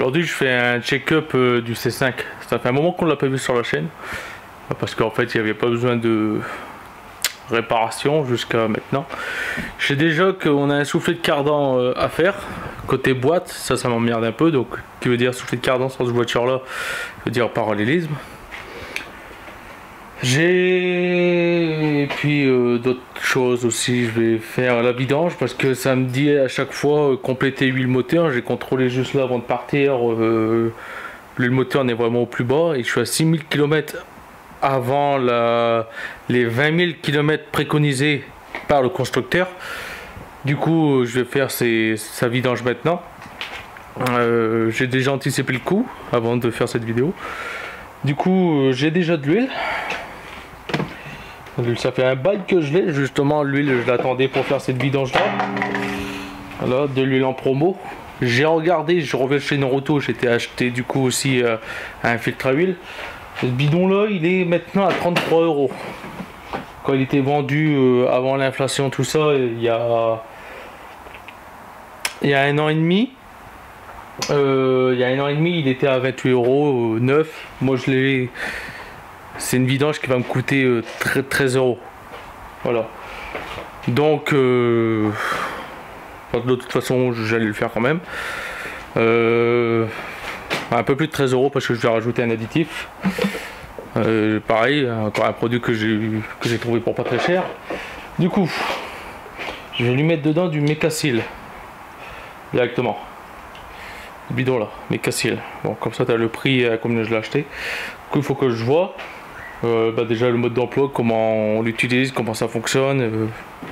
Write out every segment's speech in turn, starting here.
Aujourd'hui je fais un check-up du C5. Ça fait un moment qu'on l'a pas vu sur la chaîne. Parce qu'en fait il n'y avait pas besoin de réparation jusqu'à maintenant. Je sais déjà qu'on a un soufflet de cardan à faire. Côté boîte, ça m'emmerde un peu. Donc qui veut dire soufflet de cardan sur cette voiture là, veut dire parallélisme. Et puis d'autres choses aussi, je vais faire la vidange parce que ça me dit à chaque fois compléter huile moteur. J'ai contrôlé juste là avant de partir, le moteur n'est vraiment au plus bas et je suis à 6000 km avant les 20 000 km préconisés par le constructeur. Du coup je vais faire sa vidange maintenant. J'ai déjà anticipé le coup avant de faire cette vidéo. Du coup j'ai déjà de l'huile. Ça fait un bail que je l'ai, justement l'huile je l'attendais pour faire cette vidange là. Voilà, de l'huile en promo. J'ai regardé, je reviens chez Noroto, j'étais acheté du coup aussi un filtre à huile. Ce bidon là il est maintenant à 33 €. Quand il était vendu avant l'inflation tout ça, il y a un an et demi. Il était à 28 € neuf. Moi je l'ai. C'est une vidange qui va me coûter 13 €. Voilà. Donc, de toute façon, j'allais le faire quand même. Un peu plus de 13 € parce que je vais rajouter un additif. Pareil, encore un produit que j'ai trouvé pour pas très cher. Du coup, je vais lui mettre dedans du Mecacil. Directement. Le bidon là, Mecacil. Bon, comme ça, tu as le prix comme je l'ai acheté. Du coup, il faut que je vois. Déjà le mode d'emploi, comment on l'utilise, comment ça fonctionne,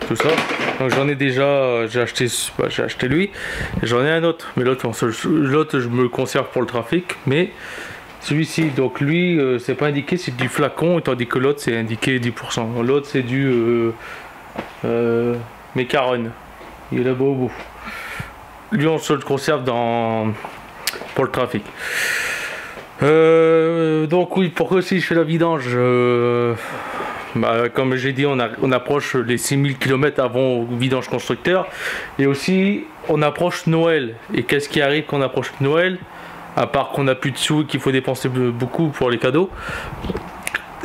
tout ça. Donc j'en ai déjà, j'ai acheté lui, j'en ai un autre, mais l'autre je me le conserve pour le trafic, mais celui-ci, donc lui c'est pas indiqué, c'est du flacon, tandis que l'autre c'est indiqué 10%. L'autre c'est du Mecaron, il est là-bas au bout. Lui on se le conserve pour le trafic. Donc oui, pourquoi si je fais la vidange, comme j'ai dit, on approche les 6000 km avant vidange constructeur, et aussi on approche Noël. Et qu'est-ce qui arrive quand on approche Noël, à part qu'on n'a plus de sous et qu'il faut dépenser beaucoup pour les cadeaux,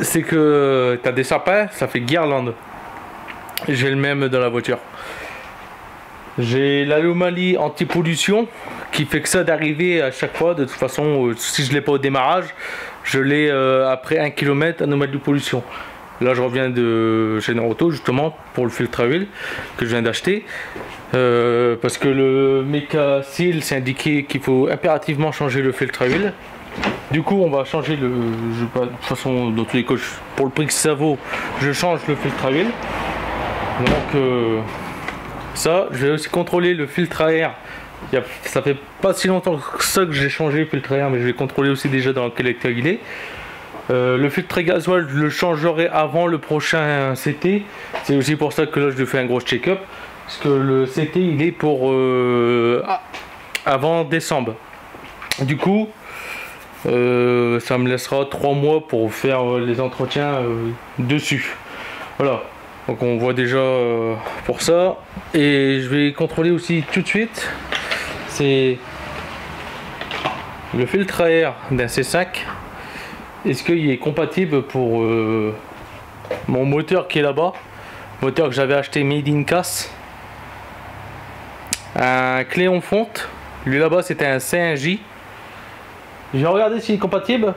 c'est que tu as des sapins, ça fait guirlande. J'ai le même dans la voiture. J'ai l'anomalie anti-pollution qui fait que ça d'arriver à chaque fois. De toute façon, si je ne l'ai pas au démarrage, je l'ai après 1 km anomalie de pollution. Là, je reviens de chez Noroto justement pour le filtre à huile que je viens d'acheter. Parce que le Mecacil, c'est indiqué qu'il faut impérativement changer le filtre à huile. Du coup, on va changer de toute façon, dans tous les cas, pour le prix que ça vaut, je change le filtre à huile. Donc, ça, je vais aussi contrôler le filtre à air. Ça fait pas si longtemps que ça que j'ai changé le filtre à air, mais je vais contrôler aussi déjà dans quel état il est. Le filtre à gasoil, je le changerai avant le prochain CT. C'est aussi pour ça que là, je fais un gros check-up. Parce que le CT, il est pour avant décembre. Du coup, ça me laissera 3 mois pour faire les entretiens dessus. Voilà. Donc on voit déjà pour ça. Et je vais contrôler aussi tout de suite. C'est le filtre à air d'un C5. Est-ce qu'il est compatible pour mon moteur qui est là-bas. Moteur que j'avais acheté Made in Casse. Un Cléon fonte. Lui là-bas c'était un C1J. J'ai regardé s'il est compatible.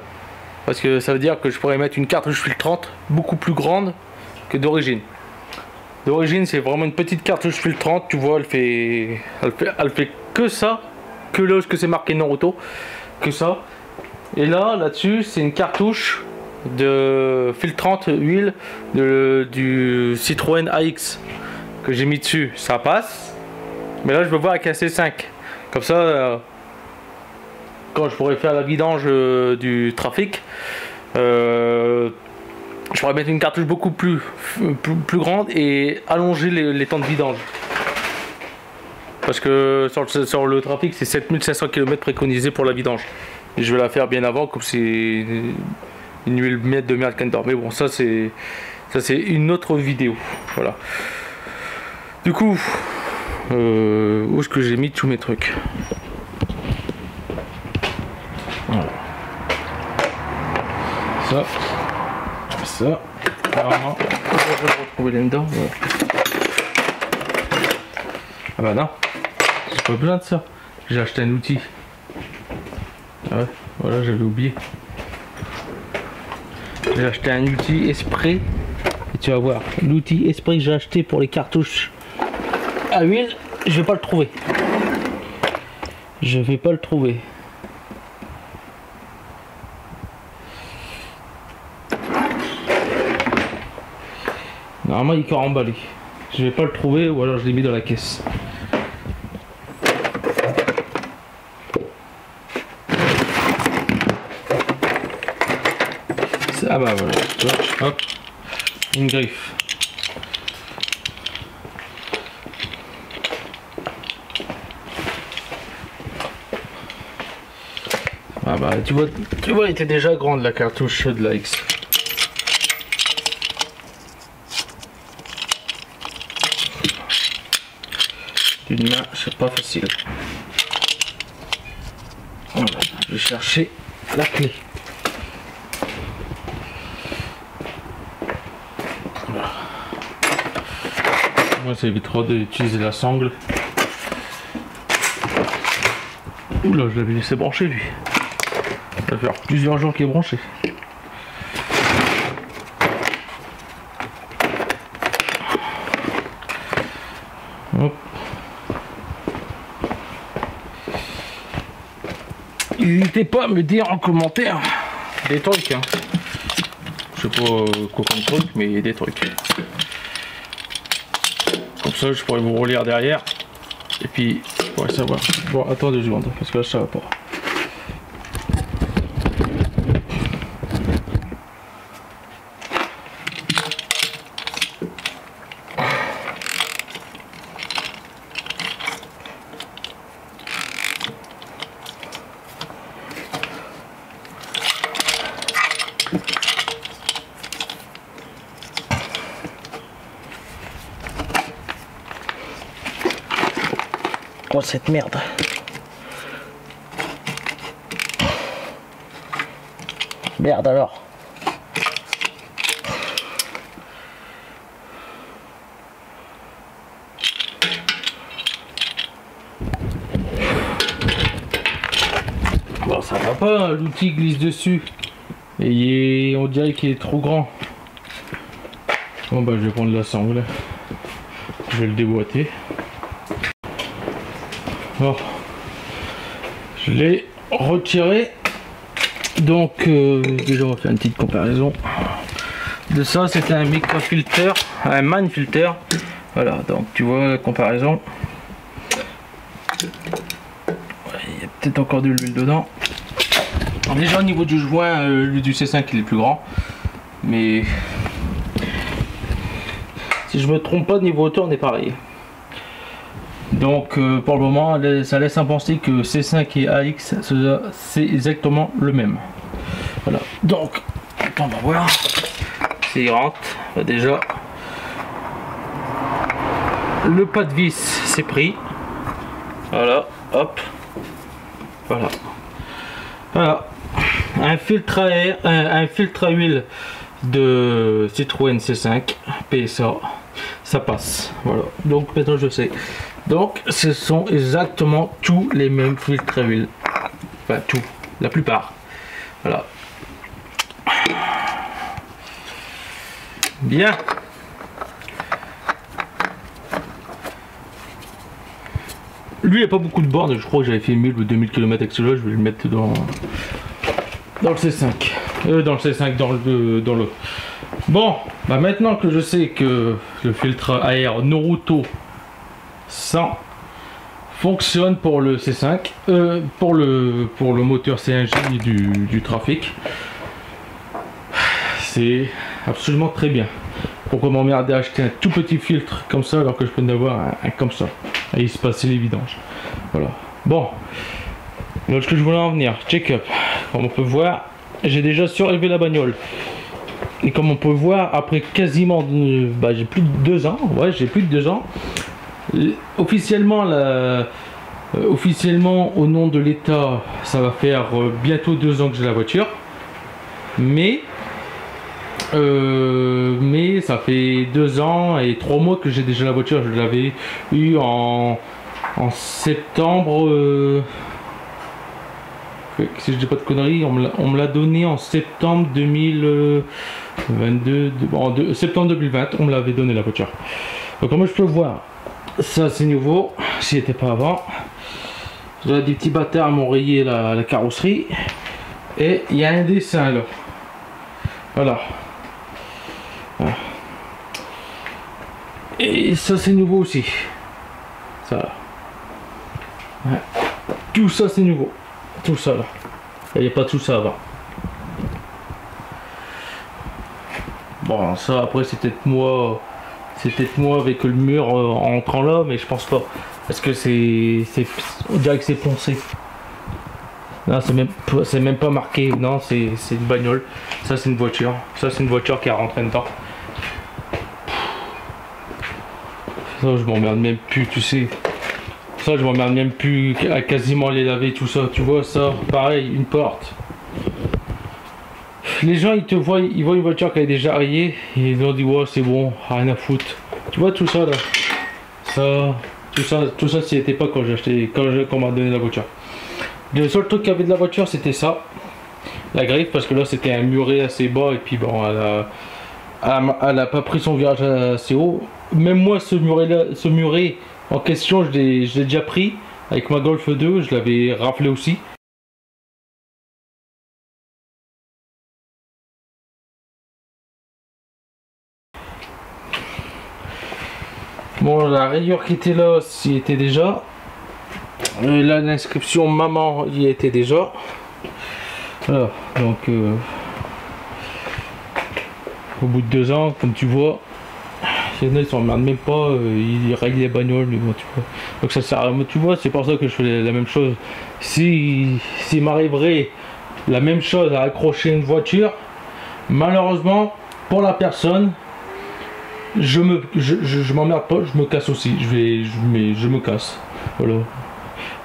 Parce que ça veut dire que je pourrais mettre une cartouche filtrante beaucoup plus grande que d'origine. D'origine c'est vraiment une petite cartouche filtrante, tu vois, elle fait que ça, que là que c'est marqué Noroto, que ça. Et là-dessus c'est une cartouche de filtrante huile du Citroën AX que j'ai mis dessus, ça passe. Mais là je veux voir avec un C5, comme ça quand je pourrais faire la vidange du trafic, je pourrais mettre une cartouche beaucoup plus grande et allonger les temps de vidange. Parce que sur le trafic, c'est 7500 km préconisé pour la vidange. Et je vais la faire bien avant, comme c'est une huile de merde Kendor. Mais bon, ça c'est une autre vidéo. Voilà. Du coup, où est-ce que j'ai mis tous mes trucs? ça. Ça. Normalement, on va le retrouver là-dedans. Voilà. Ah bah non, j'ai pas besoin de ça. J'ai acheté un outil. Ah ouais, voilà, j'avais oublié. J'ai acheté un outil Esprit. Et tu vas voir, l'outil Esprit que j'ai acheté pour les cartouches à huile, je vais pas le trouver. Je vais pas le trouver. Normalement il est encore emballé. Je vais pas le trouver ou alors je l'ai mis dans la caisse. Ah bah voilà, tu vois, hop, une griffe. Ah bah tu vois, elle était déjà grande la cartouche de la X. D'une main, c'est pas facile. Voilà, je vais chercher la clé. Voilà. Moi, ça évitera d'utiliser la sangle. Oula, je l'avais laissé brancher lui. Ça va faire plusieurs jours qu'il est branché. Hop. N'hésitez pas à me dire en commentaire des trucs. Hein. Je sais pas quoi comme truc, mais des trucs. Comme ça, je pourrais vous relire derrière. Et puis, je pourrais savoir. Bon, attends 2 secondes, parce que là, ça va pas. Oh cette merde. Merde alors. Bon ça va pas, l'outil glisse dessus. Et on dirait qu'il est trop grand. Bon bah je vais prendre la sangle. Je vais le déboîter. Bon, je l'ai retiré. Donc déjà on va faire une petite comparaison de ça. C'était un microfilter, un man filter. Voilà, donc tu vois la comparaison. Il y a peut-être encore de l'huile dedans. Alors, déjà au niveau du joint, du C5 il est plus grand, mais si je me trompe pas, niveau hauteur on est pareil. Donc pour le moment ça laisse à penser que C5 et AX c'est exactement le même. Voilà, donc on va voir s'il rentre. Déjà le pas de vis c'est pris. Voilà, hop, voilà, voilà. Un filtre à air, un filtre à huile de Citroën C5 PSA, ça passe. Voilà, donc maintenant je sais. Donc ce sont exactement tous les mêmes filtres à huile. Enfin tout, la plupart. Voilà. Bien. Lui il n'y a pas beaucoup de bornes, je crois que j'avais fait 1000 ou 2000 km avec celui-là, je vais le mettre dans le C5. Dans le C5, dans le. Bon, bah maintenant que je sais que le filtre à air Noruto 100 fonctionne pour le C5, pour le moteur C1J du trafic, c'est absolument très bien. Pourquoi m'emmerder à acheter un tout petit filtre comme ça alors que je peux en avoir un comme ça et il se passait les vidanges. Voilà. Bon, donc ce que je voulais en venir, check-up. Comme on peut voir, j'ai déjà surélevé la bagnole. Et comme on peut voir, après quasiment, j'ai plus de 2 ans, ouais, j'ai plus de 2 ans. Officiellement, officiellement, au nom de l'État, ça va faire bientôt 2 ans que j'ai la voiture. Mais Mais ça fait 2 ans et 3 mois que j'ai déjà la voiture. Je l'avais eu en septembre. Si je dis pas de conneries, on me l'a donné en septembre 2022. Septembre 2020, on me l'avait donné la voiture. Donc, comme je peux voir, ça c'est nouveau. S'il n'était pas avant. Là, des petits bâtards m'ont rayé la carrosserie. Et il y a un dessin là. Voilà. Et ça c'est nouveau aussi. Ça. Ouais. Tout ça c'est nouveau. Tout ça là. Il n'y a pas tout ça avant. Bon, ça après c'est peut-être moi. C'est peut-être moi avec le mur en entrant là, mais je pense pas. Parce que on dirait que c'est poncé. Non, c'est même pas marqué. Non, c'est une bagnole. Ça c'est une voiture. Ça c'est une voiture qui a rentré dedans. Ça je m'emmerde même plus, tu sais. Ça je m'emmerde même plus à quasiment les laver, tout ça. Tu vois ça, pareil, une porte. Les gens ils te voient, ils voient une voiture qui est déjà rayée et ils leur disent ouais c'est bon, rien à foutre. Tu vois tout ça là. Tout ça s'y était pas quand j'ai acheté, quand on m'a donné la voiture. Le seul truc qu'il y avait de la voiture c'était ça. La griffe, parce que là c'était un muret assez bas et puis bon elle a pas pris son virage assez haut. Même moi ce muret en question je l'ai déjà pris avec ma Golf 2, je l'avais raflé aussi. Bon, la rayure qui était là, s'y était déjà. Là, l'inscription maman y était déjà. Voilà, donc au bout de 2 ans, comme tu vois, il y en a, ils s'emmerdent même pas, ils rayent les bagnoles, tu vois. Donc ça sert à, tu vois, c'est pour ça que je fais la même chose. S'il m'arriverait la même chose à accrocher une voiture, malheureusement, pour la personne, je m'emmerde pas, je me casse aussi, je me casse, voilà.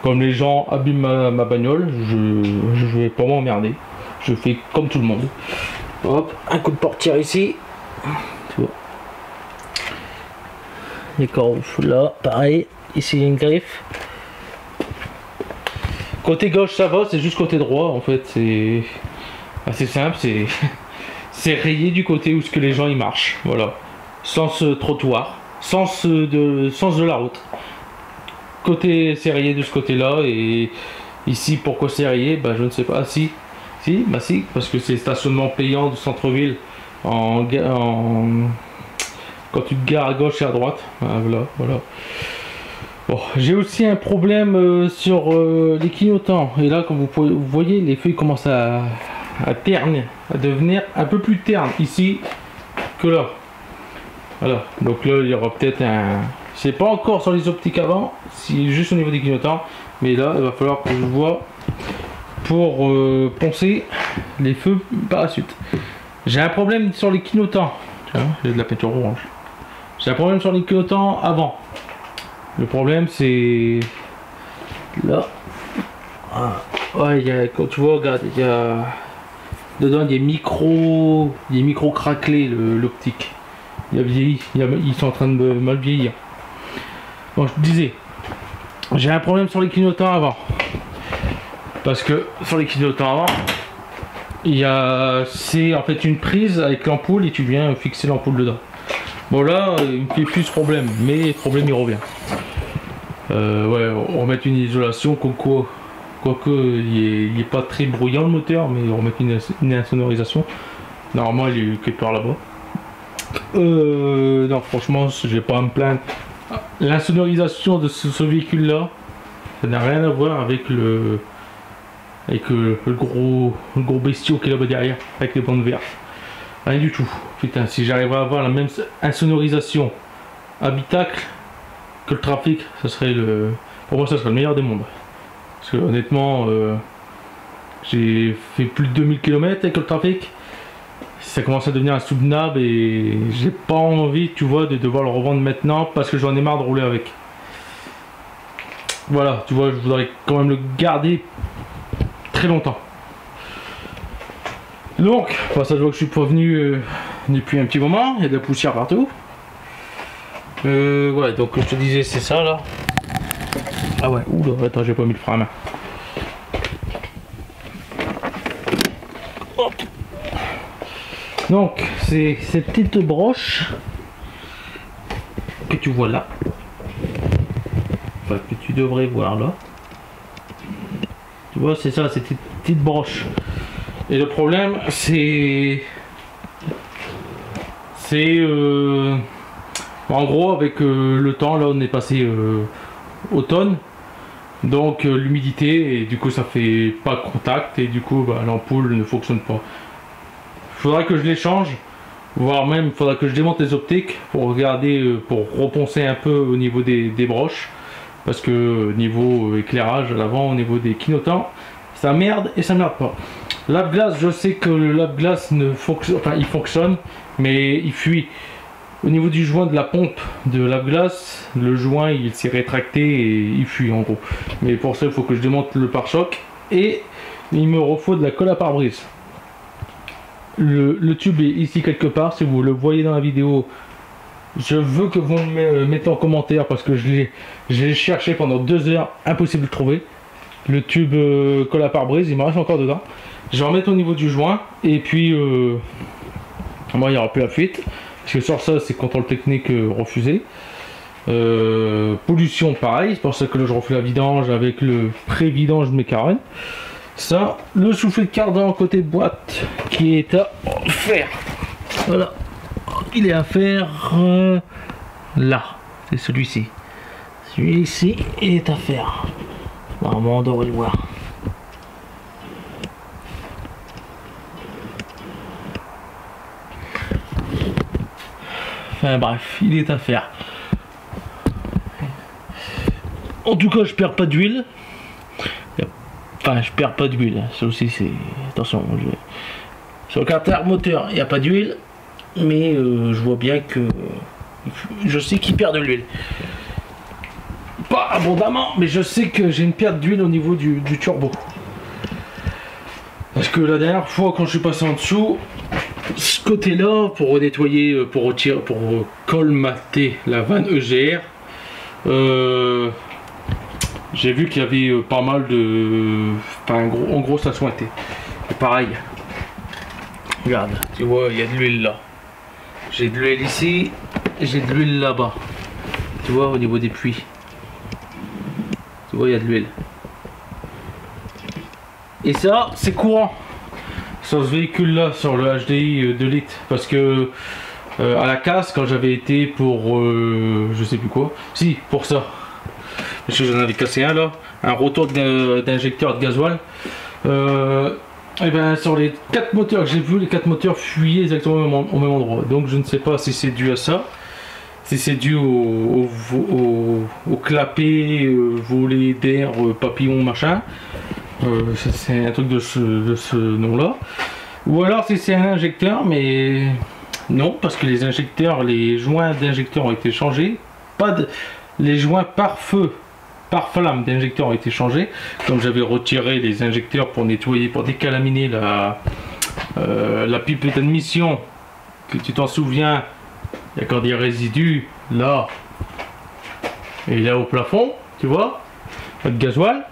Comme les gens abîment ma bagnole, je vais pas m'emmerder, je fais comme tout le monde. Hop, un coup de portière ici, tu vois. Les corps là, pareil, ici il y a une griffe. Côté gauche ça va, c'est juste côté droit en fait, c'est assez simple, c'est rayé du côté où ce que les gens y marchent, voilà. Sens trottoir, sens de la route. Côté c'est rayé de ce côté là et ici pourquoi c'est rayé, bah je ne sais pas. Ah, si, parce que c'est stationnement payant du centre-ville quand tu te gares à gauche et à droite. Ah, voilà. Bon, j'ai aussi un problème sur les clignotants et là comme vous voyez les feuilles commencent à ternir, à devenir un peu plus ternes ici que là. Voilà, donc là il y aura peut-être un... C'est pas encore sur les optiques avant, c'est juste au niveau des clignotants, mais là il va falloir que je vois pour poncer les feux par la suite. J'ai un problème sur les clignotants, tiens, j'ai de la peinture orange. J'ai un problème sur les clignotants avant. Le problème c'est là. Ah. Ouais, quand tu vois, regarde, il y a dedans des micros craquelés l'optique. Il a vieilli, ils sont en train de mal vieillir. Bon, je te disais, j'ai un problème sur les clignotants avant. Parce que sur les clignotants avant, c'est en fait une prise avec l'ampoule et tu viens fixer l'ampoule dedans. Bon là, il me fait plus ce problème, mais le problème il revient. Ouais, on va mettre une isolation, quoique il est pas très bruyant le moteur, mais on va mettre une insonorisation. Normalement il est quelque part là-bas. Non, franchement, je vais pas à me plaindre. L'insonorisation de ce véhicule là, ça n'a rien à voir avec le gros bestiau qui est là-bas derrière, avec les bandes vertes. Rien du tout. Putain, si j'arriverais à avoir la même insonorisation habitacle que le trafic, ça serait pour moi ça serait le meilleur des mondes. Parce que honnêtement, j'ai fait plus de 2000 km avec le trafic. Ça commence à devenir insoutenable et j'ai pas envie, tu vois, de devoir le revendre maintenant parce que j'en ai marre de rouler avec. Voilà, tu vois, je voudrais quand même le garder très longtemps. Donc, ça je vois que je suis pas venu depuis un petit moment, il y a de la poussière partout. Ouais, donc je te disais, c'est ça là. Ah ouais, oula, attends, j'ai pas mis le frein à main. Hop. Donc, c'est cette petite broche que tu vois là. Enfin, que tu devrais voir là. Tu vois, c'est ça, cette petite broche. Et le problème, c'est en gros, avec le temps, là on est passé automne, donc l'humidité, et du coup ça fait pas contact, et du coup bah, l'ampoule ne fonctionne pas. Il faudra que je les change, voire même il faudra que je démonte les optiques pour regarder, pour reponcer un peu au niveau des broches, parce que niveau éclairage à l'avant, au niveau des clignotants, ça merde et ça merde pas. Lave-glace, je sais que le lave-glace ne fonctionne, enfin il fonctionne, mais il fuit. Au niveau du joint de la pompe de lave-glace, le joint il s'est rétracté et il fuit en gros. Mais pour ça il faut que je démonte le pare-choc et il me refaut de la colle à pare-brise. Le tube est ici quelque part, si vous le voyez dans la vidéo. Je veux que vous me mettez en commentaire parce que je l'ai cherché pendant 2 heures, impossible de trouver. Le tube colle à pare-brise, il me reste encore dedans. Je vais remettre au niveau du joint et puis moi il n'y aura plus la fuite. Parce que sur ça c'est contrôle technique refusé. Pollution pareil, c'est pour ça que là je refais la vidange avec le pré-vidange de mes carènes. Ça, le soufflet de cardan côté boîte qui est à faire. Voilà, il est à faire là, c'est celui-ci. Celui-ci est à faire. Normalement on devrait le voir. Enfin bref, il est à faire. En tout cas, je perds pas d'huile. Enfin, je perds pas d'huile. Ça aussi, c'est... Attention, sur le carter moteur, il n'y a pas d'huile. Mais je vois bien que... Je sais qu'il perd de l'huile. Pas abondamment, mais je sais que j'ai une perte d'huile au niveau du turbo. Parce que la dernière fois, quand je suis passé en dessous... Ce côté-là, pour nettoyer, pour retirer, pour colmater la vanne EGR, j'ai vu qu'il y avait pas mal de... Enfin, en gros, ça sointait. Et pareil. Regarde, tu vois, il y a de l'huile là. J'ai de l'huile ici, j'ai de l'huile là-bas. Tu vois, au niveau des puits. Tu vois, il y a de l'huile. Et ça, c'est courant. Sur ce véhicule là, sur le HDI 2 litres, parce que à la casse, quand j'avais été pour je sais plus quoi, si pour ça, parce que j'en avais cassé un là, un rotor d'injecteur de gasoil, et ben sur les 4 moteurs que j'ai vu, les 4 moteurs fuyaient exactement au même endroit. Donc je ne sais pas si c'est dû à ça, si c'est dû au clapet, volet d'air, papillon machin. C'est un truc de ce nom là, ou alors si c'est un injecteur, mais non, parce que les injecteurs, les joints d'injecteurs ont été changés, les joints par feu, par flamme d'injecteurs ont été changés, comme j'avais retiré les injecteurs pour nettoyer, pour décalaminer la pipe d'admission, que tu t'en souviens, il y a quand des résidus là et là au plafond, tu vois, pas de gasoil.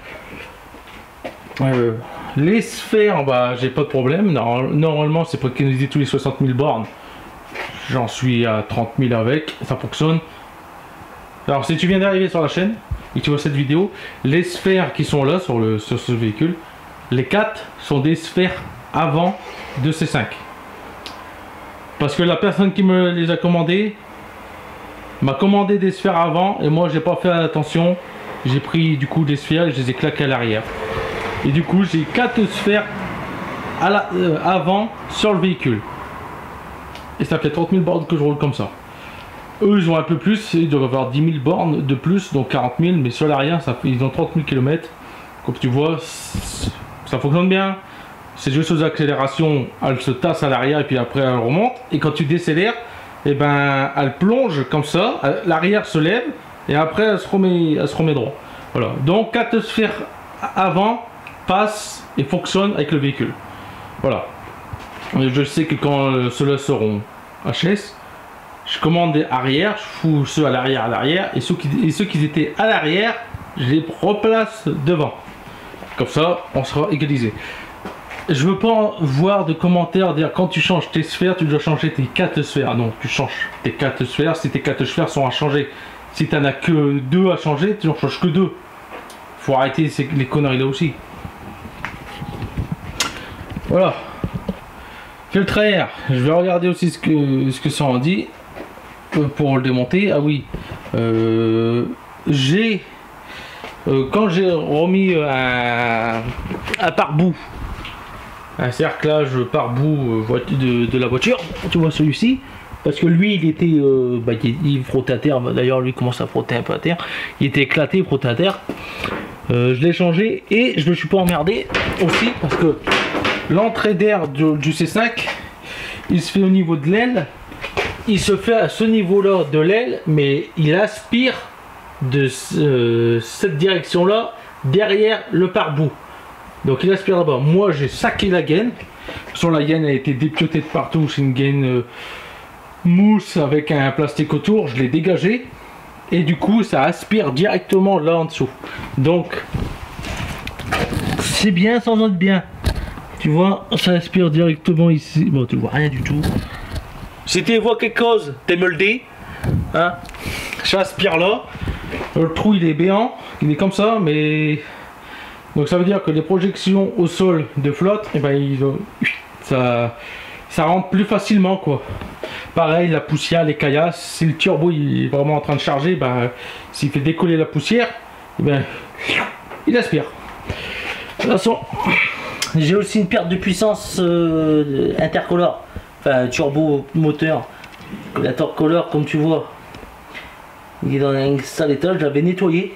Les sphères, bah j'ai pas de problème. Normalement c'est préconisé tous les 60 000 bornes. J'en suis à 30 000 avec, ça fonctionne. Alors si tu viens d'arriver sur la chaîne et que tu vois cette vidéo, les sphères qui sont là sur ce véhicule, les 4 sont des sphères avant de C5. Parce que la personne qui me les a commandées m'a commandé des sphères avant et moi j'ai pas fait attention. J'ai pris du coup des sphères et je les ai claquées à l'arrière. Et du coup j'ai 4 sphères avant sur le véhicule. Et ça fait 30 000 bornes que je roule comme ça. Eux ils ont un peu plus, ils doivent avoir 10 000 bornes de plus, donc 40 000, mais sur l'arrière ils ont 30 000 km. Comme tu vois, ça fonctionne bien. C'est juste aux accélérations, elle se tasse à l'arrière et puis après elle remonte. Et quand tu décélères, et ben elle plonge comme ça, l'arrière se lève et après elle se remet droit. Voilà, donc 4 sphères avant passe et fonctionne avec le véhicule. Voilà. Je sais que quand ceux-là seront HS. Je commande arrière, je fous ceux à l'arrière, et ceux qui étaient à l'arrière, je les replace devant. Comme ça, on sera égalisé. Je veux pas voir de commentaires dire quand tu changes tes sphères, tu dois changer tes 4 sphères. Non, tu changes tes 4 sphères si tes 4 sphères sont à changer. Si tu n'en as que 2 à changer, tu n'en changes que 2. Faut arrêter les conneries là aussi. Voilà. Filtre à air. Je vais regarder aussi ce que ça en dit pour le démonter. Ah oui. Quand j'ai remis un pare-boue, un cerclage pare-boue de la voiture, tu vois celui-ci, parce que lui il était il frottait à terre. D'ailleurs lui commence à frotter un peu à terre, il était éclaté, il frottait à terre. Je l'ai changé et je me suis pas emmerdé aussi parce que l'entrée d'air du C5 il se fait au niveau de l'aile, il se fait à ce niveau là de l'aile, mais il aspire de cette direction là derrière le pare-boue, donc il aspire là-bas. Moi j'ai saqué la gaine, sur la gaine a été dépiotée de partout, c'est une gaine mousse avec un plastique autour, je l'ai dégagé et du coup ça aspire directement là en dessous, donc c'est bien sans être bien, tu vois, ça aspire directement ici. Bon, tu vois rien du tout. Si tu vois quelque chose, t'es me le dis, hein, ça aspire là, le trou il est béant, il est comme ça, mais donc ça veut dire que les projections au sol de flotte, et ben ça rentre plus facilement quoi. Pareil, la poussière, les caillasses, si le turbo il est vraiment en train de charger, ben, s'il fait décoller la poussière, et ben, il aspire. De toute façon, j'ai aussi une perte de puissance intercolore, enfin turbo moteur. La torque-colore, comme tu vois, il est dans un sale état. Je l'avais nettoyé.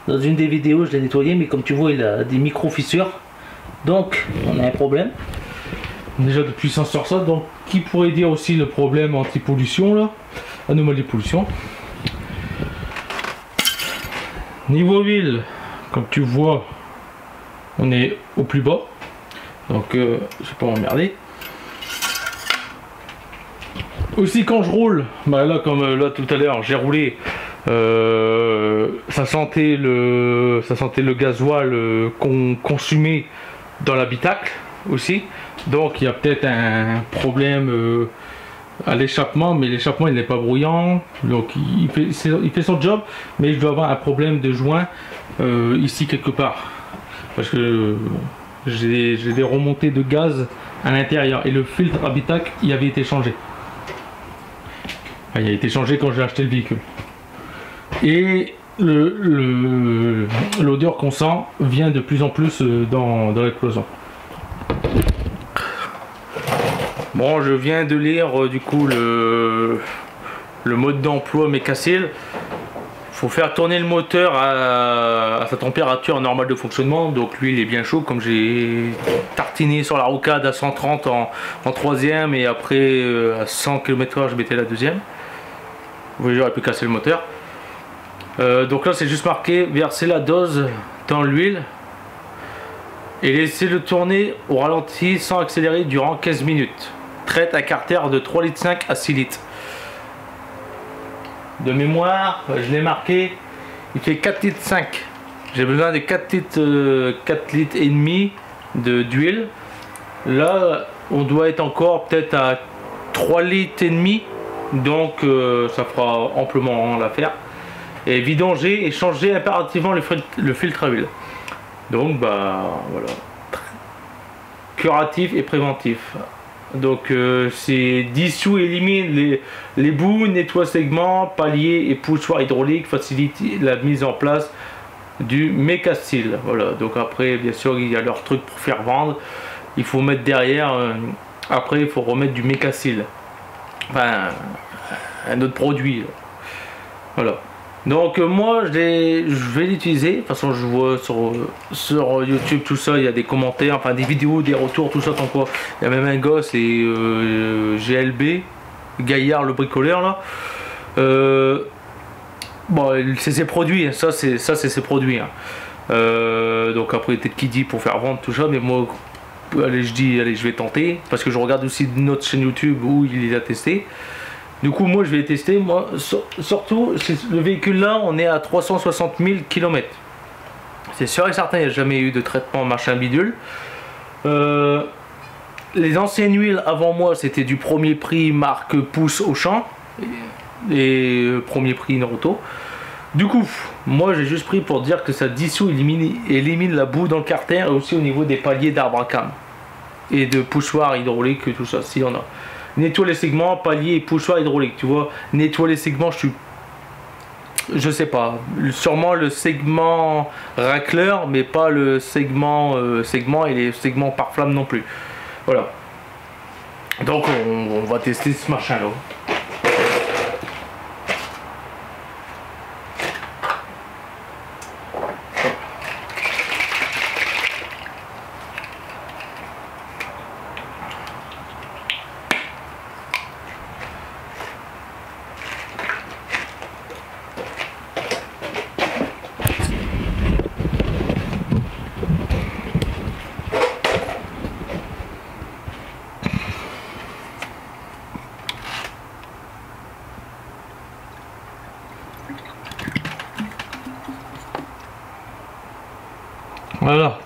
Dans une des vidéos, je l'ai nettoyé, mais comme tu vois, il a des micro-fissures. Donc, on a un problème. Déjà de puissance sur ça, donc qui pourrait dire aussi le problème anti-pollution là, anomalie de pollution. Niveau huile, comme tu vois, on est au plus bas, donc je vais pas m'emmerder. Aussi quand je roule, bah là comme là tout à l'heure j'ai roulé, ça sentait le gasoil qu'on consumait dans l'habitacle aussi. Donc il y a peut-être un problème à l'échappement, mais l'échappement il n'est pas bruyant, donc il fait son job, mais je dois avoir un problème de joint ici quelque part, parce que j'ai des remontées de gaz à l'intérieur et le filtre habitacle il avait été changé. Enfin, il a été changé quand j'ai acheté le véhicule. Et l'odeur qu'on sent vient de plus en plus dans l'explosion. Bon, je viens de lire du coup le mode d'emploi Mecacil. Faut faire tourner le moteur à sa température normale de fonctionnement. Donc lui il est bien chaud, comme j'ai tartiné sur la rocade à 130 en troisième, et après à 100 km/h je mettais la deuxième. Vous voyez, j'aurais pu casser le moteur. Donc là c'est juste marqué verser la dose dans l'huile et laisser le tourner au ralenti sans accélérer durant 15 minutes. Traite un carter de 3,5 litres à 6 litres. De mémoire, je l'ai marqué, il fait 4,5 litres. J'ai besoin de 4 litres et demi d'huile. Là, on doit être encore peut-être à 3 litres et demi, donc ça fera amplement l'affaire. Et vidanger et changer impérativement le filtre à huile. Donc bah voilà, curatif et préventif. Donc c'est dissout, élimine les boues, nettoie segments, paliers et poussoirs hydrauliques, facilite la mise en place du Mecacil. Voilà, donc après bien sûr il y a leur truc pour faire vendre, il faut mettre derrière, après il faut remettre du Mecacil, enfin un autre produit. Voilà. Donc moi je vais l'utiliser. De toute façon je vois sur YouTube tout ça, il y a des commentaires, enfin des vidéos, des retours, tout ça, tant quoi. Il y a même un gosse et GLB, Gaillard le bricoleur là. Bon c'est ses produits, hein. Ça c'est ses produits. Hein. Donc après peut-être qui dit pour faire vendre tout ça, mais moi allez, je dis, allez, je vais tenter, parce que je regarde aussi notre chaîne YouTube où il les a testés. Du coup, moi, je vais les tester. Moi, surtout, le véhicule là, on est à 360 000 km. C'est sûr et certain, il n'y a jamais eu de traitement machin bidule. Les anciennes huiles avant moi, c'était du premier prix marque Pouce Auchan et premier prix Naruto. Du coup, moi j'ai juste pris pour dire que ça dissout, élimine la boue dans le carter et aussi au niveau des paliers d'arbre à cam et de poussoirs hydrauliques et tout ça, s'il y en a. Nettoie les segments, paliers et poussoirs hydrauliques, tu vois. Nettoie les segments, je sais pas, sûrement le segment racleur, mais pas le segment et les segments par flamme non plus. Voilà. Donc on va tester ce machin là. Voilà.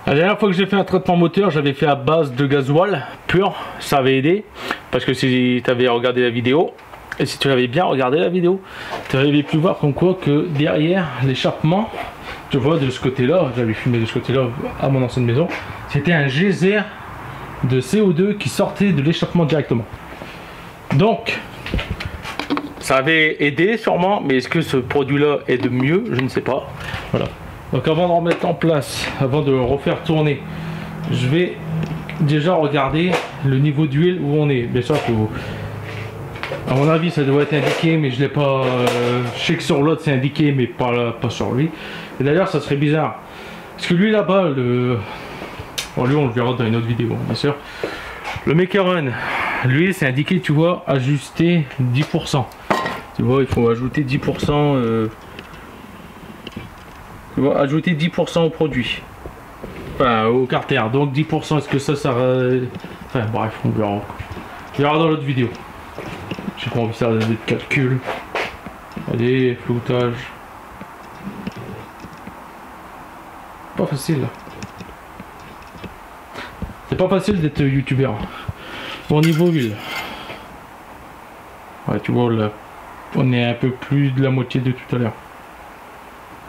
La dernière fois que j'ai fait un traitement moteur, j'avais fait à base de gasoil pur. Ça avait aidé. Parce que si tu avais regardé la vidéo, et si tu avais bien regardé la vidéo, tu avais pu voir comme quoi que derrière l'échappement, tu vois de ce côté-là, j'avais filmé de ce côté-là à mon ancienne maison, c'était un geyser de CO2 qui sortait de l'échappement directement. Donc, ça avait aidé sûrement, mais est-ce que ce produit-là est de mieux? Je ne sais pas. Voilà. Donc avant de remettre en place, avant de refaire tourner, je vais déjà regarder le niveau d'huile où on est. Bien sûr, à mon avis, ça doit être indiqué, mais je l'ai pas. Je sais que sur l'autre c'est indiqué, mais pas sur lui. Et d'ailleurs, ça serait bizarre, parce que lui là-bas, bon, lui on le verra dans une autre vidéo, bien sûr. Le Maker Run, lui, c'est indiqué, tu vois, ajuster 10%. Tu vois, il faut ajouter 10%. Tu vois, ajouter 10% au produit, enfin au carter. Donc 10%, est-ce que ça enfin bref, on verra. On verra dans l'autre vidéo. J'ai pas envie de faire des calculs. Allez, floutage. Pas facile. C'est pas facile d'être youtubeur. Bon, niveau huile. Ouais, tu vois, là, on est un peu plus de la moitié de tout à l'heure.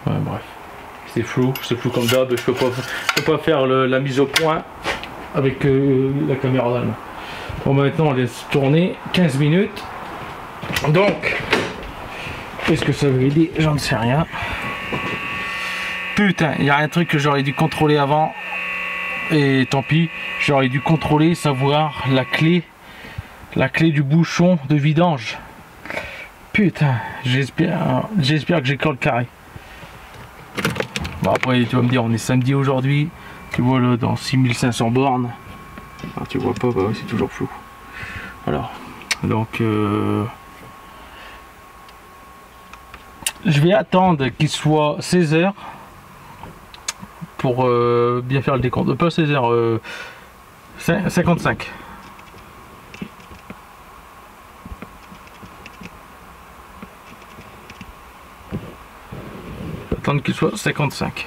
Ouais, bref. C'est flou comme d'hab, je peux pas faire la mise au point avec la caméra d'Allemagne. Bon, maintenant on laisse tourner 15 minutes. Donc, est-ce que ça veut aider? J'en sais rien. Putain, il y a un truc que j'aurais dû contrôler avant. Et tant pis, j'aurais dû contrôler, savoir la clé du bouchon de vidange. Putain, j'espère que j'ai encore le carré. Bon, après tu vas me dire, on est samedi aujourd'hui, tu vois là dans 6500 bornes, ah, tu vois pas, bah ouais, c'est toujours flou. Alors, donc je vais attendre qu'il soit 16h pour bien faire le décompte, pas 16h, 55. Attendre qu'il soit 55.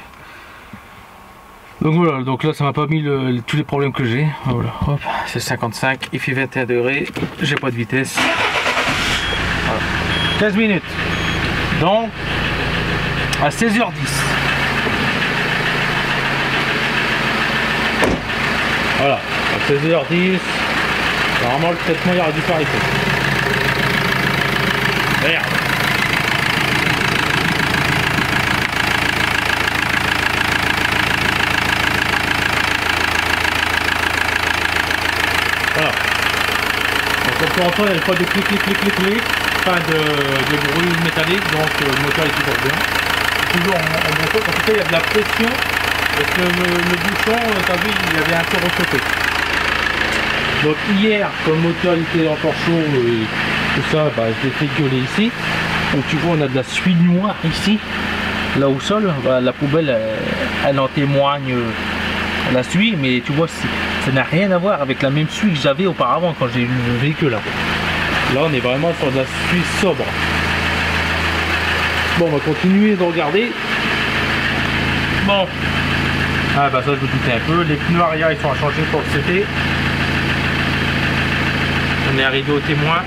Donc voilà, donc là ça m'a pas mis tous les problèmes que j'ai. Voilà, hop, c'est 55, il fait 21 degrés, j'ai pas de vitesse. Voilà. 15 minutes. Donc à 16h10. Voilà, à 16h10. Normalement le traitement il aurait dû s'arrêter. Merde. Voilà. Donc on peut entendre, il n'y a pas de clic, pas de bruit métallique, donc le moteur est toujours bien. Toujours en bon taux. En tout cas, il y a de la pression, parce que le bouchon, tu as vu, il avait un peu rechauffé. Donc hier, comme le moteur était encore chaud, tout ça, bah, je l'ai fait gueuler ici. Donc tu vois, on a de la suie noire ici, là au sol. Bah, la poubelle, elle en témoigne. la suie, mais tu vois, ça n'a rien à voir avec la même suie que j'avais auparavant quand j'ai eu le véhicule. Là, on est vraiment sur de la suie sobre. Bon, on va continuer de regarder. Bon. Ah bah ça je me doutais un peu. Les pneus arrière ils sont à changer pour le CT. On est arrivé au témoin.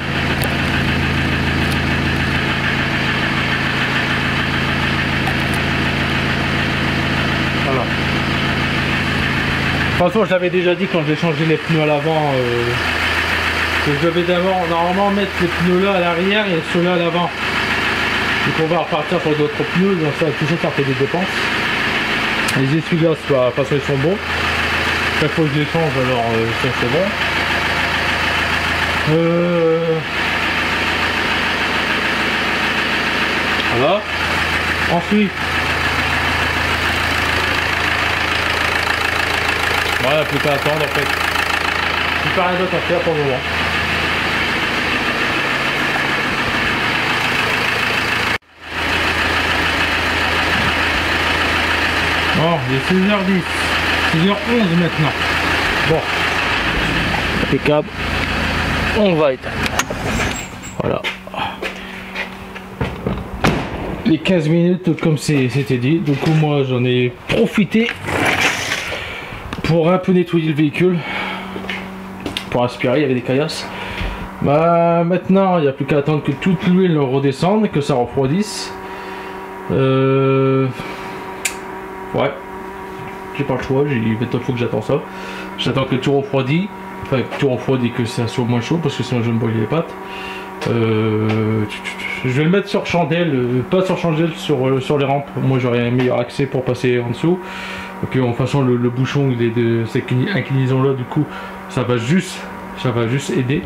Voilà. De toute façon je l'avais déjà dit quand j'ai changé les pneus à l'avant que je devais d'abord normalement mettre les pneus là à l'arrière et ceux-là à l'avant. Donc on va repartir sur d'autres pneus, donc ça tout ça fait des dépenses. Les essuie-glaces, de toute façon ils sont bons. Chaque fois que je les change, alors ça c'est bon. Voilà. Ensuite, voilà, plus qu'à attendre en fait. Plus pas rien d'autre à faire pour le moment. Bon, il est 16h10, 6h11 maintenant. Bon, impeccable. On va éteindre. Voilà. Les 15 minutes comme c'était dit. Du coup, moi j'en ai profité pour un peu nettoyer le véhicule. Pour aspirer, il y avait des caillasses. Bah maintenant, il n'y a plus qu'à attendre que toute l'huile redescende, que ça refroidisse. Ouais, j'ai pas le choix, j'ai 29 fois que j'attends ça. J'attends que tout refroidit, enfin que tout refroidit, que ça soit moins chaud parce que sinon je vais me brûler les pattes. Je vais le mettre sur chandelle, pas sur chandelle, sur les rampes. Moi j'aurai un meilleur accès pour passer en dessous. Ok, en façon le bouchon il est de cette inclinaison là, du coup ça va juste aider.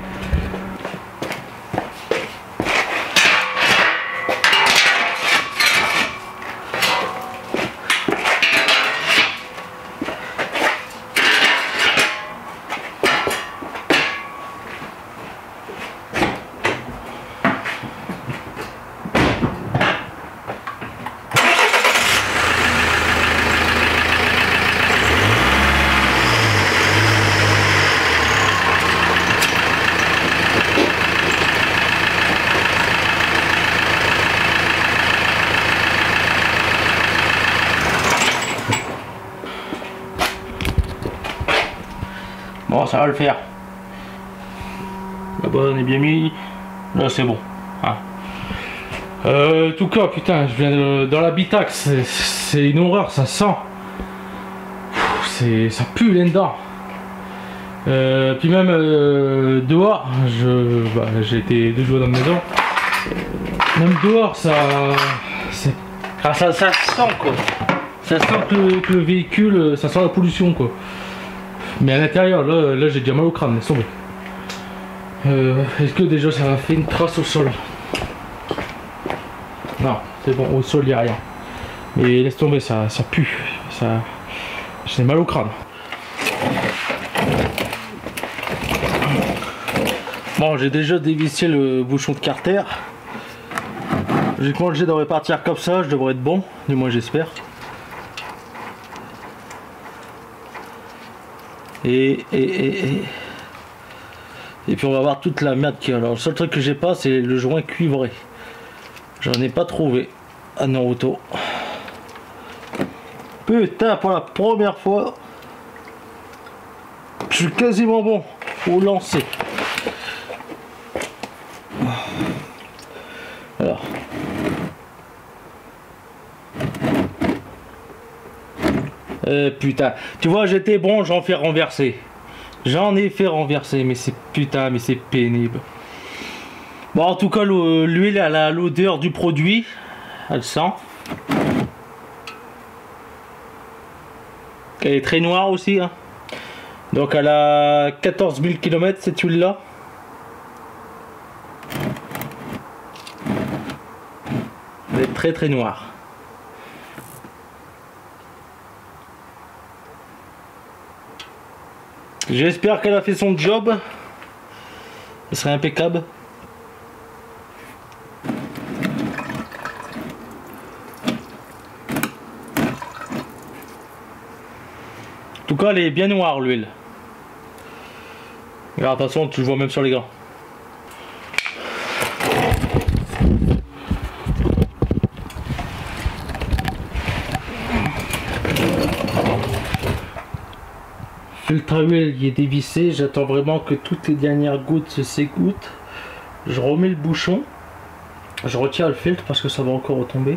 Bon, ça va le faire. Là-bas, on est bien mis. Là, c'est bon. Hein. En tout cas, putain, je viens dans l'habitacle. C'est une horreur, ça sent. Ça pue là-dedans. Puis même dehors, j'ai été 2 jours dans la maison. Même dehors, ça sent quoi. Ça sent que le véhicule, ça sent la pollution quoi. Mais à l'intérieur, là j'ai déjà mal au crâne, laisse tomber. Est-ce que déjà ça a fait une trace au sol? Non, c'est bon, au sol il n'y a rien. Mais laisse tomber, ça pue. J'ai mal au crâne. Bon, j'ai déjà dévissé le bouchon de carter. J'ai congé de repartir comme ça, je devrais être bon, du moins j'espère. Et puis on va voir toute la merde qu'il y a. Alors le seul truc que j'ai pas c'est le joint cuivré. J'en ai pas trouvé à Naruto. Putain, pour la première fois, je suis quasiment bon au lancer. Alors. Putain, tu vois, j'étais bon, j'en fais renverser. J'en ai fait renverser, mais c'est putain, mais c'est pénible. Bon, en tout cas, l'huile, elle a l'odeur du produit. Elle sent. Elle est très noire aussi. Hein. Donc, elle a 14 000 km cette huile-là. Elle est très très noire. J'espère qu'elle a fait son job. Ce serait impeccable. En tout tout cas, elle est bien noire l'huile. Regarde, attention, tu le vois même sur les gants. Filtre à huile il est dévissé, j'attends vraiment que toutes les dernières gouttes s'égouttent. Je remets le bouchon, je retire le filtre parce que ça va encore retomber.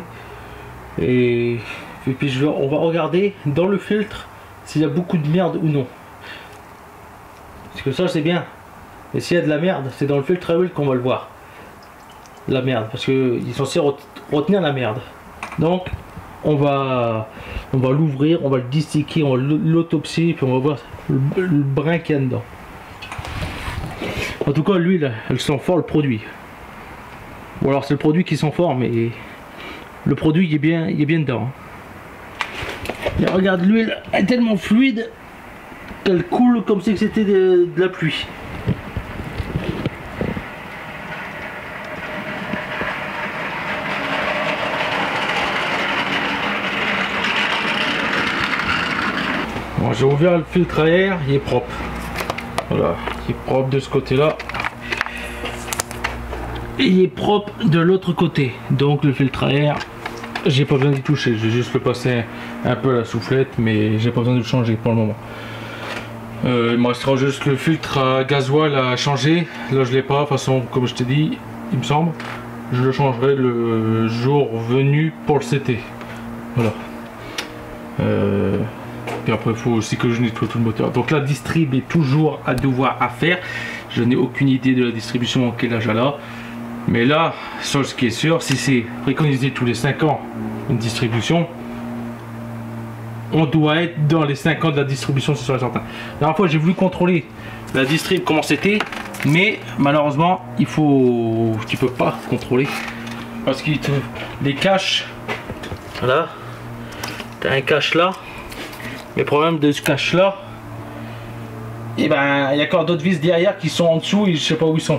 Et puis on va regarder dans le filtre s'il y a beaucoup de merde ou non. Parce que ça c'est bien. Et s'il y a de la merde, c'est dans le filtre à huile qu'on va le voir. La merde, parce qu'il est censé retenir la merde. Donc on va l'ouvrir, on va le disséquer, on va l'autopsier, puis on va voir le brin qu'il y a dedans. En tout cas, l'huile, elle sent fort le produit. Ou alors c'est le produit qui sent fort, mais le produit il est bien dedans. Et regarde, l'huile est tellement fluide qu'elle coule comme si c'était de la pluie. Bon, j'ai ouvert le filtre à air, il est propre. Voilà, il est propre de ce côté-là. Et il est propre de l'autre côté. Donc le filtre à air, j'ai pas besoin d'y toucher. Je vais juste le passer un peu à la soufflette, mais j'ai pas besoin de le changer pour le moment. Il me restera juste le filtre à gasoil à changer. Là je l'ai pas, de toute façon comme je t'ai dit, il me semble. Je le changerai le jour venu pour le CT. Voilà. Puis après il faut aussi que je nettoie tout le moteur. Donc la distrib est toujours à devoir à faire. Je n'ai aucune idée de la distribution en quel âge elle a. Mais là, sur ce qui est sûr, si c'est préconisé tous les 5 ans une distribution, on doit être dans les 5 ans de la distribution, c'est sûr et certain. La dernière fois j'ai voulu contrôler la distrib comment c'était, mais malheureusement tu peux pas contrôler parce qu'il te les cache. Voilà, t'as un cache là. Mais le problème de ce cache là, et ben il y a encore d'autres vis derrière qui sont en dessous et je sais pas où ils sont.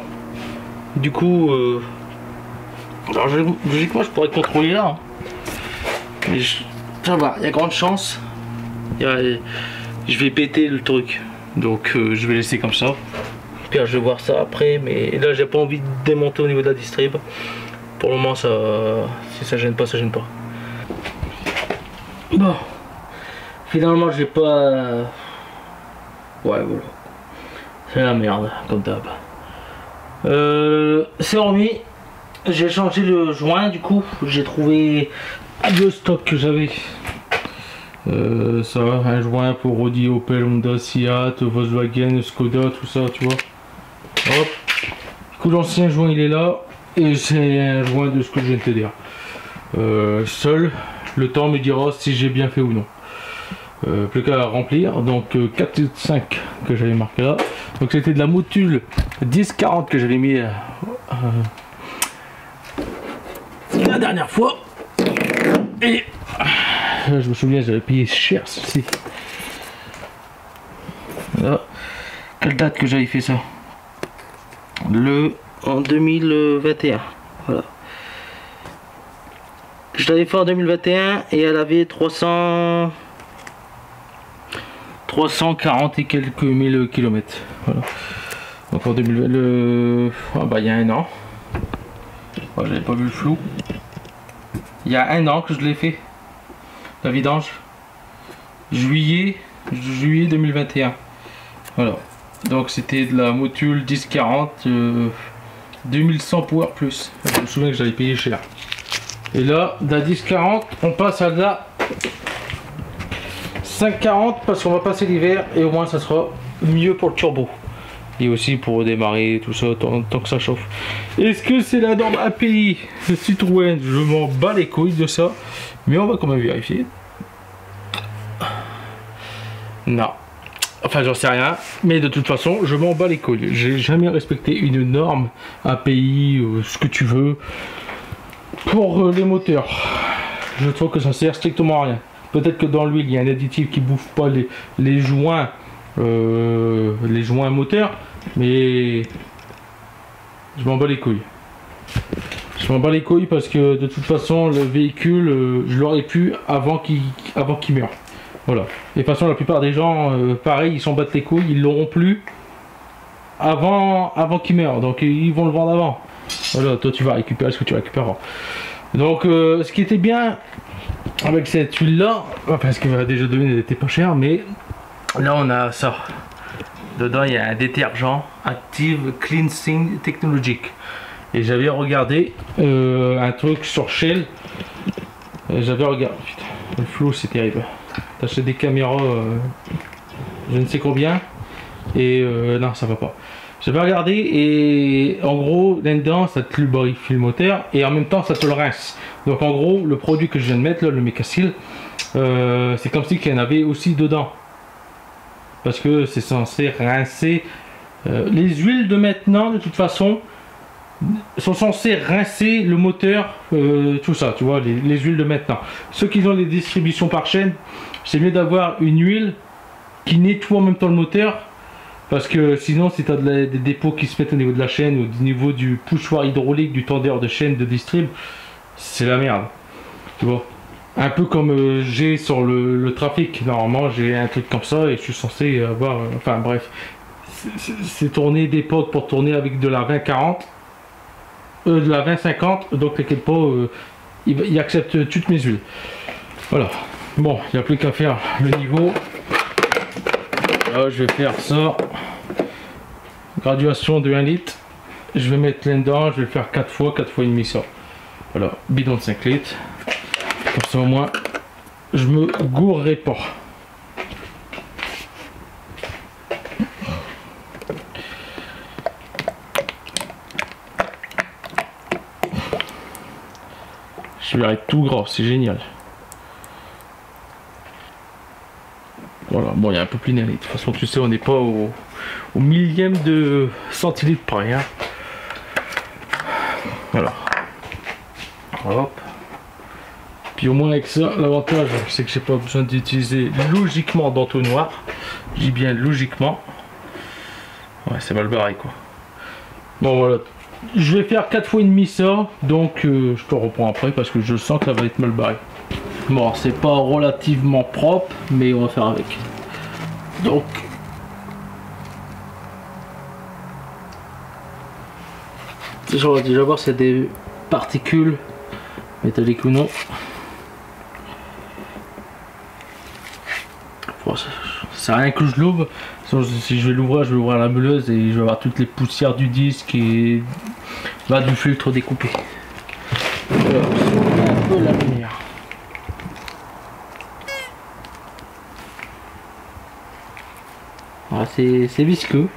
Du coup, alors logiquement je pourrais contrôler là, hein. Mais ça va, il y a grande chance. Je vais péter le truc, donc je vais laisser comme ça. Puis je vais voir ça après, mais là j'ai pas envie de démonter au niveau de la distrib. Pour le moment, ça, si ça gêne pas, ça gêne pas. Bon, finalement j'ai pas. Ouais, voilà. C'est la merde, comme d'hab. C'est remis. J'ai changé le joint, du coup j'ai trouvé le stock que j'avais. Ça, un joint pour Audi, Opel, Honda, Seat, Volkswagen, Skoda, tout ça, tu vois. Hop. Du coup l'ancien joint il est là et c'est un joint de ce que je viens de te dire. Seul le temps me dira si j'ai bien fait ou non. Plus qu'à remplir, donc 4,5 que j'avais marqué là. Donc c'était de la motule 1040 que j'avais mis la dernière fois. Et je me souviens, j'avais payé cher ceci. Voilà. Quelle date que j'avais fait ça? En 2021. Voilà. Je l'avais fait en 2021 et elle avait 340 et quelques mille kilomètres. Voilà. Donc en 2020, ah bah il y a un an. Oh, j'avais pas vu le flou. Il y a un an que je l'ai fait. La vidange. Juillet 2021. Voilà. Donc c'était de la motule 1040 2100 power plus. Je me souviens que j'avais payé cher. Et là, de la 1040, on passe à la 540 parce qu'on va passer l'hiver et au moins ça sera mieux pour le turbo. Et aussi pour démarrer tout ça tant que ça chauffe. Est-ce que c'est la norme API de Citroën? Je m'en bats les couilles de ça. Mais on va quand même vérifier. Non. Enfin j'en sais rien. Mais de toute façon je m'en bats les couilles. J'ai jamais respecté une norme API ou ce que tu veux pour les moteurs. Je trouve que ça sert strictement à rien. Peut-être que dans l'huile il y a un additif qui bouffe pas les joints moteurs, mais je m'en bats les couilles. Je m'en bats les couilles parce que de toute façon le véhicule je l'aurais pu avant qu'il meure. Voilà. Et de toute façon, la plupart des gens, pareil, ils s'en battent les couilles, ils l'auront plus avant qu'ils meurent. Donc ils vont le vendre avant. Voilà, toi tu vas récupérer ce que tu récupéreras. Donc ce qui était bien avec cette huile là, parce que déjà de une elle était pas chère, mais là on a ça. Dedans il y a un détergent Active Cleansing Technologic. Et j'avais regardé un truc sur Shell. J'avais regardé. Putain, le flou c'est terrible. T'achètes des caméras, je ne sais combien. Et non, ça va pas. J'avais regardé et en gros, là-dedans, ça te lubrifie le moteur et en même temps, ça te le rince. Donc en gros, le produit que je viens de mettre, là, le Mecasil, c'est comme si qu'il y en avait aussi dedans. Parce que c'est censé rincer. Les huiles de maintenant, de toute façon, sont censées rincer le moteur, tout ça, tu vois, les huiles de maintenant. Ceux qui ont les distributions par chaîne, c'est mieux d'avoir une huile qui nettoie en même temps le moteur. Parce que sinon, si tu as des dépôts qui se mettent au niveau de la chaîne ou au niveau du poussoir hydraulique, du tendeur de chaîne de distrib, c'est la merde. Tu vois, un peu comme j'ai sur le trafic. Normalement, j'ai un truc comme ça et je suis censé avoir. Enfin bref, c'est tourné d'époque pour tourner avec de la 20-40, de la 20-50. Donc t'inquiète pas, il accepte toutes mes huiles. Voilà. Bon, il n'y a plus qu'à faire le niveau. Là, je vais faire ça. Graduation de 1 litre. Je vais mettre là-dedans. Je vais le faire 4 fois et demi ça. Voilà, bidon de 5 litres. Comme ça au moins, je me gourrerai pas. Je vais arrêter tout gras, c'est génial. Voilà, bon, il y a un peu plus d'un litre. De toute façon, tu sais, on n'est pas au millième de centilitre près. Hein. Voilà. Hop. Puis au moins avec ça, l'avantage, c'est que j'ai pas besoin d'utiliser logiquement d'entonnoir. Je dis bien logiquement. Ouais, c'est mal barré quoi. Bon, voilà. Je vais faire 4 fois et demi ça. Donc, je te reprends après parce que je sens que ça va être mal barré. Bon, c'est pas relativement propre, mais on va faire avec. Donc, je vais déjà voir s'il y a des particules métalliques ou non. Bon, ça sert à rien que je l'ouvre. Si je vais l'ouvrir, je vais ouvrir la meuleuse et je vais avoir toutes les poussières du disque et du filtre découpé. Voilà, un peu la lumière. Voilà, c'est visqueux.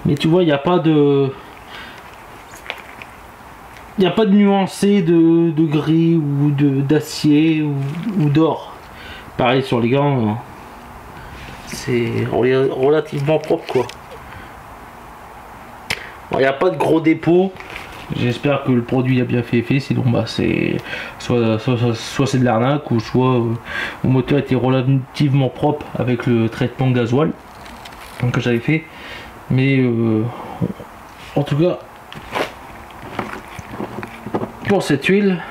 Mais tu vois, il n'y a pas de... Il n'y a pas de nuancé de gris ou d'acier ou d'or. Pareil sur les gants. C'est relativement propre quoi. Bon, il n'y a pas de gros dépôts. J'espère que le produit a bien fait effet, sinon bah c'est soit c'est de l'arnaque ou soit mon moteur était relativement propre avec le traitement gasoil que j'avais fait. Mais en tout cas pour cette huile,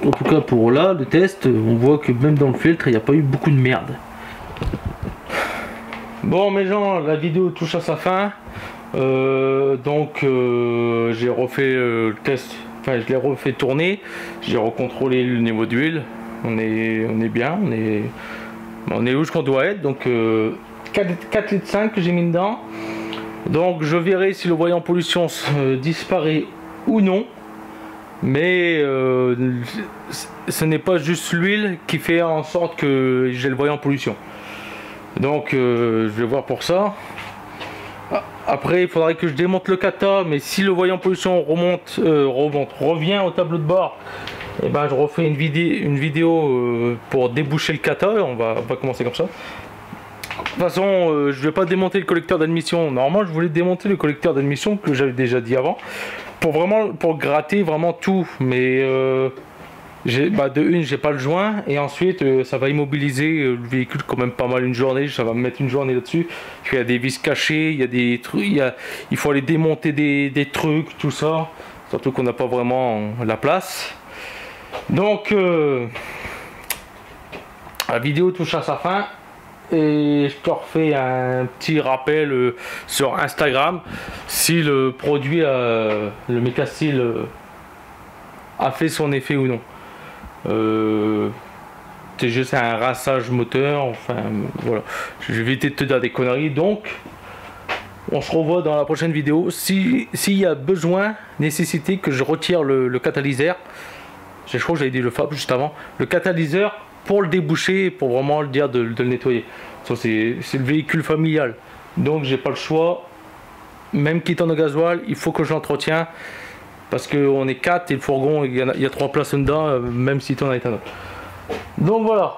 en tout cas pour là le test, on voit que même dans le filtre il n'y a pas eu beaucoup de merde. Bon mes gens, la vidéo touche à sa fin. J'ai refait le test, enfin je l'ai refait tourner, j'ai recontrôlé le niveau d'huile, on est bien, on est où ce qu'on doit être, donc 4,5 litres que j'ai mis dedans. Donc je verrai si le voyant pollution disparaît ou non, mais ce n'est pas juste l'huile qui fait en sorte que j'ai le voyant pollution. Donc je vais voir pour ça. Après il faudrait que je démonte le kata, mais si le voyant pollution revient au tableau de bord, et ben je refais une vidéo pour déboucher le kata. On va commencer comme ça. De toute façon je vais pas démonter le collecteur d'admission. Normalement je voulais démonter le collecteur d'admission que j'avais déjà dit avant pour gratter vraiment tout, mais de une j'ai pas le joint et ensuite ça va immobiliser le véhicule quand même pas mal une journée. Ça va me mettre une journée là-dessus. Il y a des vis cachées, il y a des trucs, il faut aller démonter des trucs, tout ça, surtout qu'on n'a pas vraiment la place. Donc la vidéo touche à sa fin et je te refais un petit rappel sur Instagram si le produit, le Mecasteel a fait son effet ou non. C'est juste un rinçage moteur, enfin voilà. Je vais éviter de te dire des conneries, donc on se revoit dans la prochaine vidéo. S'il y a besoin, nécessité que je retire le catalyseur, je crois que j'avais dit le FAB juste avant, le catalyseur pour le déboucher, pour vraiment le dire de le nettoyer. C'est le véhicule familial, donc j'ai pas le choix. Même quittant le gasoil, il faut que je l'entretiens parce qu'on est 4 et le fourgon, il y a 3 places dedans, même si tu en as un autre. Donc voilà.